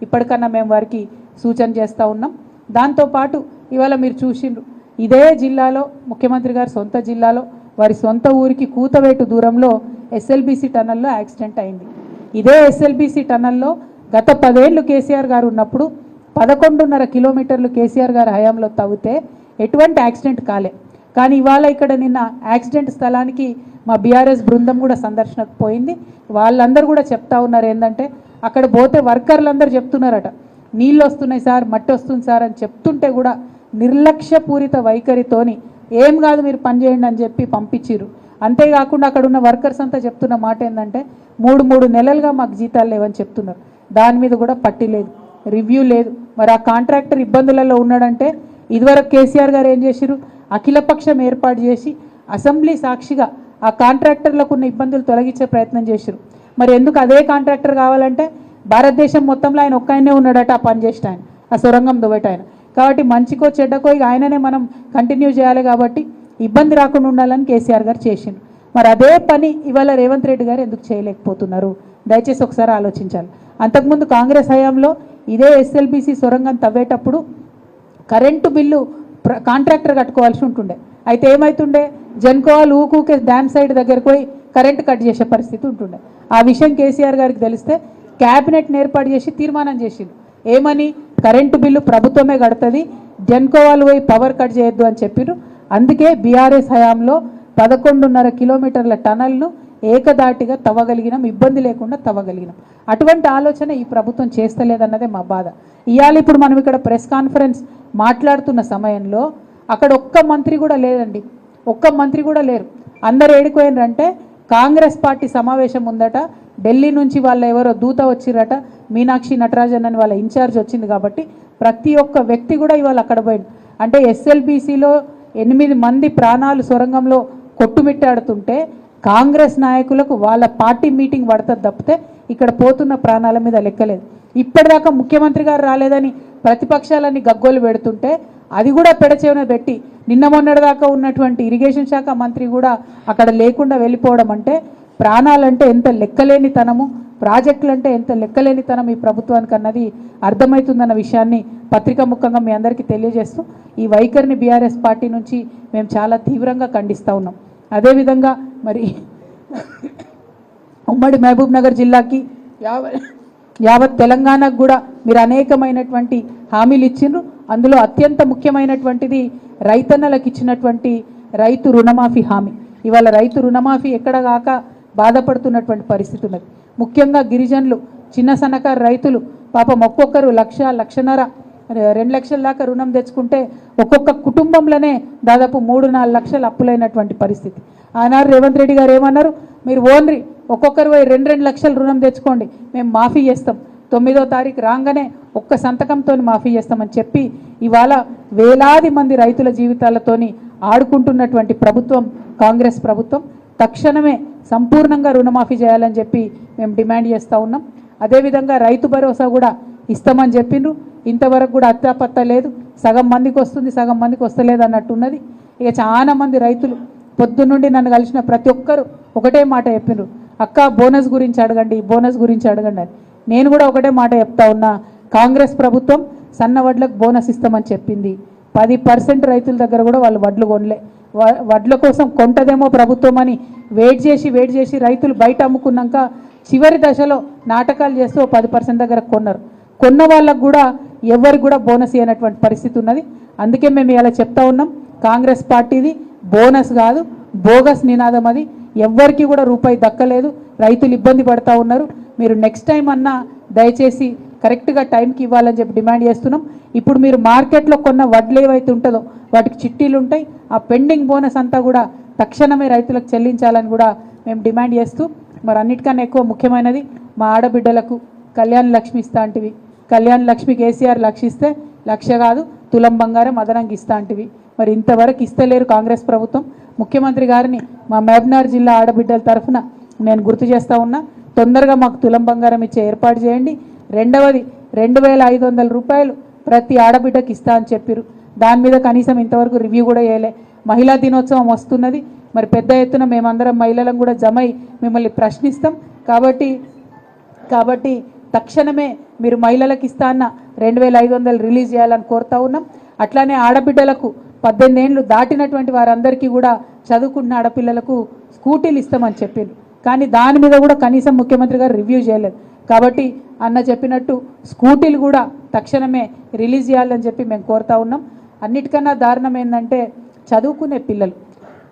ఇప్పటికన్నా మేము వారికి సూచన చేస్తూ ఉన్నాం. దాంతోపాటు ఇవాళ మీరు చూసిండ్రు ఇదే జిల్లాలో ముఖ్యమంత్రి గారి సొంత జిల్లాలో వారి సొంత ఊరికి కూతవేటు దూరంలో ఎస్ఎల్బీసీ టన్నల్లో యాక్సిడెంట్ అయింది. ఇదే ఎస్ఎల్బీసీ టన్నల్లో గత 10 ఏళ్ళు కేసీఆర్ గారు ఉన్నప్పుడు 11.5 కిలోమీటర్లు కేసీఆర్ గారి హయాంలో తవ్వితే ఎటువంటి యాక్సిడెంట్ కాలే. కానీ ఇవాళ ఇక్కడ నిన్న యాక్సిడెంట్ స్థలానికి మా బీఆర్ఎస్ బృందం కూడా సందర్శనకు పోయింది. వాళ్ళందరూ కూడా చెప్తా ఉన్నారు ఏంటంటే అక్కడ పోతే వర్కర్లందరూ చెప్తున్నారట నీళ్ళు వస్తున్నాయి సార్, మట్టి వస్తుంది సార్ అని చెప్తుంటే కూడా నిర్లక్ష్యపూరిత వైఖరితోని ఏం కాదు మీరు పని చేయండి అని చెప్పి పంపించిర్రు. అంతేకాకుండా అక్కడ ఉన్న వర్కర్స్ అంతా చెప్తున్న మాట ఏంటంటే 3 నెలలుగా మాకు జీతాలు లేవని చెప్తున్నారు. దాని మీద కూడా పట్టి లేదు, రివ్యూ లేదు. మరి ఆ కాంట్రాక్టర్ ఇబ్బందులలో ఉన్నాడంటే ఇదివరకు కేసీఆర్ గారు ఏం చేసిరు, అఖిలపక్షం ఏర్పాటు చేసి అసెంబ్లీ సాక్షిగా ఆ కాంట్రాక్టర్లకు ఉన్న ఇబ్బందులు తొలగించే ప్రయత్నం చేసిరు. మరి ఎందుకు అదే కాంట్రాక్టర్ కావాలంటే భారతదేశం మొత్తంలో ఆయన ఒక్కయనే ఉన్నాడట ఆ పని చేసిన ఆయన, ఆ సొరంగం దువ్వట ఆయన. కాబట్టి మంచికో చెడ్డకో ఇక ఆయననే మనం కంటిన్యూ చేయాలి కాబట్టి ఇబ్బంది రాకుండా ఉండాలని కేసీఆర్ గారు చేసిండు. మరి అదే పని ఇవాళ రేవంత్ రెడ్డి గారు ఎందుకు చేయలేకపోతున్నారు? దయచేసి ఒకసారి ఆలోచించాలి. అంతకుముందు కాంగ్రెస్ హయాంలో ఇదే ఎస్ఎల్బీసీ సొరంగం తవ్వేటప్పుడు కరెంటు బిల్లు కాంట్రాక్టర్ కట్టుకోవాల్సి ఉంటుండే. అయితే ఏమవుతుండే, జన్కోవాలు ఊకూకే డ్యామ్ సైడ్ దగ్గరకు పోయి కరెంటు కట్ చేసే పరిస్థితి ఉంటుండే. ఆ విషయం కేసీఆర్ గారికి తెలిస్తే క్యాబినెట్ని ఏర్పాటు చేసి తీర్మానం చేసిండు. ఏమని, కరెంటు బిల్లు ప్రభుత్వమే కడుతుంది, జన్కోవాలు పోయి పవర్ కట్ చేయొద్దు అని చెప్పిరు. అందుకే బీఆర్ఎస్ హయాంలో 11.5 కిలోమీటర్ల టనల్ను ఏకదాటిగా తవ్వగలిగినాం, ఇబ్బంది లేకుండా తవ్వగలిగినాం. అటువంటి ఆలోచన ఈ ప్రభుత్వం చేస్తలేదన్నదే మా బాధ. ఇవాళ ఇప్పుడు మనం ఇక్కడ ప్రెస్ కాన్ఫరెన్స్ మాట్లాడుతున్న సమయంలో అక్కడ ఒక్క మంత్రి కూడా లేదండి, ఒక్క మంత్రి కూడా లేరు. అందరు ఏడిపోయినారంటే కాంగ్రెస్ పార్టీ సమావేశం ఉందట, ఢిల్లీ నుంచి వాళ్ళ ఎవరో దూత వచ్చిరట, మీనాక్షి నటరాజన్ అని వాళ్ళ ఇన్ఛార్జ్ వచ్చింది కాబట్టి ప్రతి ఒక్క వ్యక్తి కూడా ఇవాళ అక్కడ పోయింది. అంటే ఎస్ఎల్బీసీలో 8 మంది ప్రాణాలు సొరంగంలో కొట్టుమిట్టాడుతుంటే కాంగ్రెస్ నాయకులకు వాళ్ళ పార్టీ మీటింగ్ పడుతుంది తప్పితే ఇక్కడ పోతున్న ప్రాణాల మీద లెక్కలేదు. ఇప్పటిదాకా ముఖ్యమంత్రి గారు రాలేదని ప్రతిపక్షాలన్నీ గగ్గోలు పెడుతుంటే అది కూడా పెడచెవిన పెట్టి నిన్న మొన్నటిదాకా ఉన్నటువంటి ఇరిగేషన్ శాఖ మంత్రి కూడా అక్కడ లేకుండా వెళ్ళిపోవడం అంటే ప్రాణాలంటే ఎంత లెక్కలేనితనము, ప్రాజెక్టులంటే ఎంత లెక్కలేనితనం ఈ ప్రభుత్వానికి అన్నది అర్థమవుతుందన్న విషయాన్ని పత్రికా ముఖంగా మీ అందరికీ తెలియజేస్తూ ఈ వైఖరిని బీఆర్ఎస్ పార్టీ నుంచి మేము చాలా తీవ్రంగా ఖండిస్తూ ఉన్నాం. అదేవిధంగా మరి ఉమ్మడి మహబూబ్ నగర్ జిల్లాకి యావత్ తెలంగాణకు కూడా మీరు అనేకమైనటువంటి హామీలు ఇచ్చిండ్రు. అందులో అత్యంత ముఖ్యమైనటువంటిది రైతన్నలకు ఇచ్చినటువంటి రైతు రుణమాఫీ హామీ. ఇవాళ రైతు రుణమాఫీ ఎక్కడ కాక బాధపడుతున్నటువంటి పరిస్థితి ఉన్నది. ముఖ్యంగా గిరిజనులు, చిన్న సన్నకారు రైతులు పాపం ఒక్కొక్కరు 1,00,000, 2 లక్షల దాకా రుణం తెచ్చుకుంటే ఒక్కొక్క కుటుంబంలోనే దాదాపు 3-4 లక్షలు అప్పులైనటువంటి పరిస్థితి. ఆనాడు రేవంత్ రెడ్డి గారు ఏమన్నారు, మీరు ఓన్లీ ఒక్కొక్కరు 2 లక్షలు రుణం తెచ్చుకోండి, మేము మాఫీ చేస్తాం, 9వ తారీఖు రాగానే ఒక్క సంతకంతో మాఫీ చేస్తామని చెప్పి ఇవాళ వేలాది మంది రైతుల జీవితాలతోని ఆడుకుంటున్నటువంటి ప్రభుత్వం కాంగ్రెస్ ప్రభుత్వం. తక్షణమే సంపూర్ణంగా రుణమాఫీ చేయాలని చెప్పి మేము డిమాండ్ చేస్తూ ఉన్నాం. అదేవిధంగా రైతు భరోసా కూడా ఇస్తామని చెప్పిండ్రు, ఇంతవరకు కూడా అత్తాపత్తా లేదు. సగం మందికి వస్తుంది, సగం మందికి వస్తలేదు అన్నట్టున్నది. ఇక చాలా మంది రైతులు పొద్దున్నుండి నన్ను కలిసిన ప్రతి ఒక్కరు ఒకటే మాట చెప్పిండ్రు, అక్క బోనస్ గురించి అడగండి, బోనస్ గురించి అడగండి అని. నేను కూడా ఒకటే మాట చెప్తా ఉన్నా, కాంగ్రెస్ ప్రభుత్వం సన్న వడ్లకు బోనస్ ఇస్తామని చెప్పింది. 10% రైతుల దగ్గర కూడా వాళ్ళు వడ్లు కొనలే. వడ్ల కోసం కొంటదేమో ప్రభుత్వం అని వెయిట్ చేసి రైతులు బయట అమ్ముకున్నాక చివరి దశలో నాటకాలు చేస్తూ 10% దగ్గర కొన్నారు. కొన్న వాళ్ళకు కూడా ఎవరికి కూడా బోనస్ ఇవ్వనటువంటి పరిస్థితి ఉన్నది. అందుకే మేము ఇలా చెప్తా ఉన్నాం, కాంగ్రెస్ పార్టీది బోనస్ కాదు బోగస్ నినాదం. అది ఎవ్వరికి కూడా రూపాయి దక్కలేదు, రైతులు ఇబ్బంది పడతా ఉన్నారు. మీరు నెక్స్ట్ టైం అన్నా దయచేసి కరెక్ట్గా టైంకి ఇవ్వాలని చెప్పి డిమాండ్ చేస్తున్నాం. ఇప్పుడు మీరు మార్కెట్లో కొన్న వడ్లు ఏవైతే ఉంటుందో వాటికి చిట్టీలు ఉంటాయి, ఆ పెండింగ్ బోనస్ అంతా కూడా తక్షణమే రైతులకు చెల్లించాలని కూడా మేము డిమాండ్ చేస్తూ, మరి అన్నిటికన్నా ఎక్కువ ముఖ్యమైనది మా ఆడబిడ్డలకు కళ్యాణ లక్ష్మి ఇస్తా అంటివి. కళ్యాణ లక్ష్మి కేసీఆర్ లక్షిస్తే 1,00,000 కాదు తులం బంగారం అదనంగా ఇస్తా అంటివి. మరి ఇంతవరకు ఇస్తలేరు కాంగ్రెస్ ప్రభుత్వం. ముఖ్యమంత్రి గారిని మా మహబూబ్నగర్ జిల్లా ఆడబిడ్డల తరఫున నేను గుర్తు చేస్తూ ఉన్నా, తొందరగా మాకు తులం బంగారం ఇచ్చే ఏర్పాటు చేయండి. రెండవది 2,500 రూపాయలు ప్రతి ఆడబిడ్డకి ఇస్తా అని చెప్పారు. దాని మీద కనీసం ఇంతవరకు రివ్యూ కూడా చేయలే. మహిళా దినోత్సవం వస్తున్నది, మరి పెద్ద ఎత్తున మేమందరం మహిళలను కూడా జమై మిమ్మల్ని ప్రశ్నిస్తాం. కాబట్టి తక్షణమే మీరు మహిళలకు ఇస్తా అన్న 2500 రిలీజ్ చేయాలని కోరుతా ఉన్నాం. అట్లానే ఆడబిడ్డలకు 18 ఏళ్ళు దాటినటువంటి వారందరికీ కూడా చదువుకున్న ఆడపిల్లలకు స్కూటీలు ఇస్తామని చెప్పిండ్రు. కానీ దాని మీద కూడా కనీసం ముఖ్యమంత్రి గారు రివ్యూ చేయలేదు. కాబట్టి అన్న చెప్పినట్టు స్కూటీలు కూడా తక్షణమే రిలీజ్ చేయాలని చెప్పి మేము కోరుతా ఉన్నాం. అన్నిటికన్నా దారుణం ఏంటంటే చదువుకునే పిల్లలు,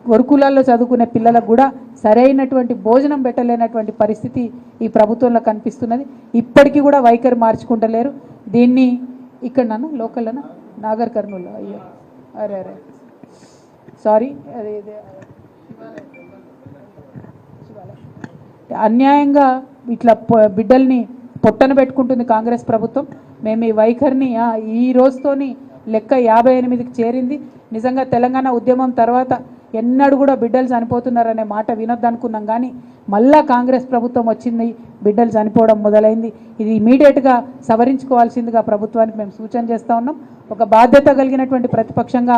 గురుకులాల్లో చదువుకునే పిల్లలకు కూడా సరైనటువంటి భోజనం పెట్టలేనటువంటి పరిస్థితి ఈ ప్రభుత్వంలో కనిపిస్తున్నది. ఇప్పటికీ కూడా వైఖరి మార్చుకుంటలేరు. దీన్ని ఇక్కడ నన్ను లోకల్లోనా నాగర్ కర్నూలు అయ్యో అరే అరే సారీ అదే అన్యాయంగా ఇట్లా బిడ్డల్ని పొట్టన పెట్టుకుంటుంది కాంగ్రెస్ ప్రభుత్వం. మేము ఈ వైఖరిని ఈ రోజుతోని లెక్క 58కి చేరింది. నిజంగా తెలంగాణ ఉద్యమం తర్వాత ఎన్నడూ కూడా బిడ్డలు చనిపోతున్నారనే మాట వినొద్దనుకున్నాం. కానీ మళ్ళా కాంగ్రెస్ ప్రభుత్వం వచ్చింది, బిడ్డలు చనిపోవడం మొదలైంది. ఇది ఇమీడియట్గా సవరించుకోవాల్సిందిగా ప్రభుత్వానికి మేము సూచన చేస్తూ ఉన్నాం. ఒక బాధ్యత కలిగినటువంటి ప్రతిపక్షంగా